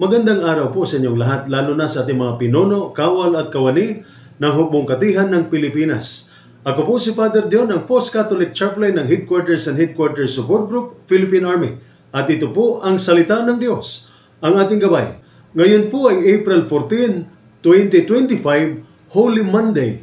Magandang araw po sa inyong lahat, lalo na sa ating mga pinuno, kawal at kawani ng Hukbong Katihan ng Pilipinas. Ako po si Father Dion, ang Post-Catholic Chaplain ng Headquarters and Headquarters Support Group, Philippine Army. At ito po ang Salita ng Diyos, ang ating gabay. Ngayon po ay April 14, 2025, Holy Monday.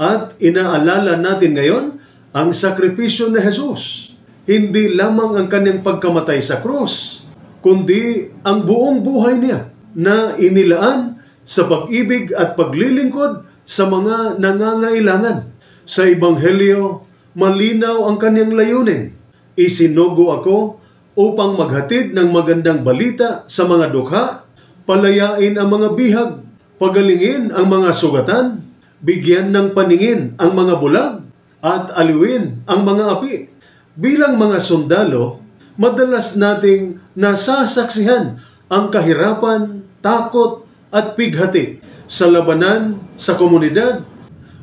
At inaalala natin ngayon ang sakripisyo ni Jesus. Hindi lamang ang kanyang pagkamatay sa krus, kundi ang buong buhay niya na inilaan sa pag-ibig at paglilingkod sa mga nangangailangan. Sa Ebanghelyo, malinaw ang kanyang layunin. Isinugo ako upang maghatid ng magandang balita sa mga dukha, palayain ang mga bihag, pagalingin ang mga sugatan, bigyan ng paningin ang mga bulag, at aliwin ang mga api. Bilang mga sundalo, madalas nating nasasaksihan ang kahirapan, takot at pighati sa labanan, sa komunidad,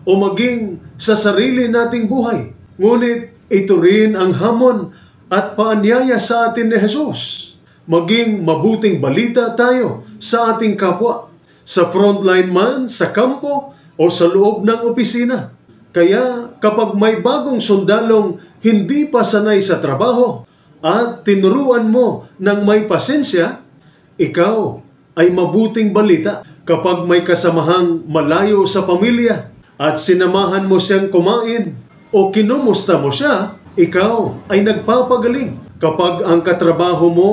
o maging sa sarili nating buhay. Ngunit ito rin ang hamon at paanyaya sa atin ni Jesus. Maging mabuting balita tayo sa ating kapwa, sa frontline man, sa kampo, o sa loob ng opisina. Kaya kapag may bagong sundalong hindi pa sanay sa trabaho at tinuruan mo ng may pasensya, ikaw ay mabuting balita. Kapag may kasamahang malayo sa pamilya at sinamahan mo siyang kumain o kinumusta mo siya, ikaw ay nagpapagaling. Kapag ang katrabaho mo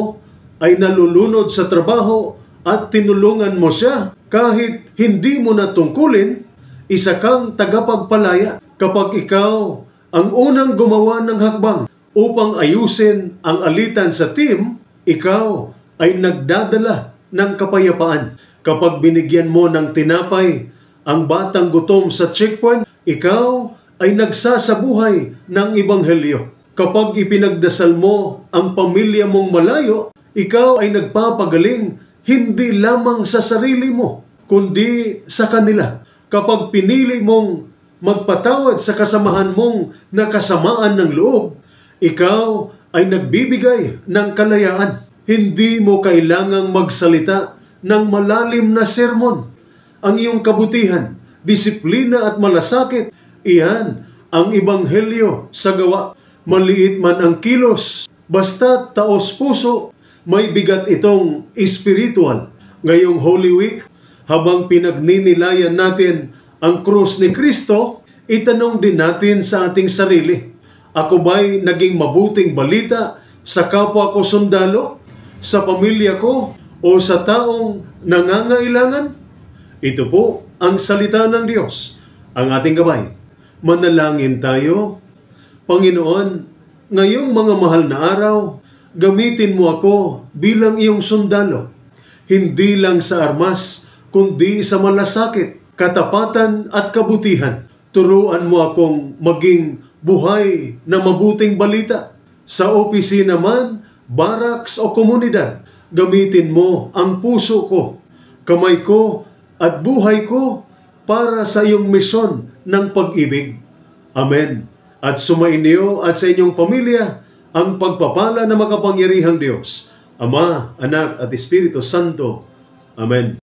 ay nalulunod sa trabaho at tinulungan mo siya kahit hindi mo natungkulin, isa kang tagapagpalaya. Kapag ikaw ang unang gumawa ng hakbang upang ayusin ang alitan sa team, ikaw ay nagdadala ng kapayapaan. Kapag binigyan mo ng tinapay ang batang gutom sa checkpoint, ikaw ay nagsasabuhay ng Ebanghelyo. Kapag ipinagdasal mo ang pamilya mong malayo, ikaw ay nagpapagaling hindi lamang sa sarili mo, kundi sa kanila. Kapag pinili mong magpatawad sa kasamahan mong nakasamaan ng loob, ikaw ay nagbibigay ng kalayaan. Hindi mo kailangang magsalita ng malalim na sermon. Ang iyong kabutihan, disiplina at malasakit, iyan ang Ebanghelyo sa gawa. Maliit man ang kilos, basta taos puso, may bigat itong espiritual. Ngayong Holy Week, habang pinagninilayan natin ang krus ni Kristo, itanong din natin sa ating sarili, ako ba'y naging mabuting balita sa kapwa ko sundalo, sa pamilya ko, o sa taong nangangailangan? Ito po ang salita ng Diyos, ang ating gabay. Manalangin tayo. Panginoon, ngayong mga mahal na araw, gamitin mo ako bilang iyong sundalo, hindi lang sa armas, kundi sa malasakit, katapatan at kabutihan. Turuan mo akong maging buhay na mabuting balita. Sa opisina man, barracks o komunidad, gamitin mo ang puso ko, kamay ko at buhay ko para sa iyong misyon ng pag-ibig. Amen. At sumainyo at sa inyong pamilya ang pagpapala ng makapangyarihang Diyos, Ama, Anak at Espiritu Santo. Amen.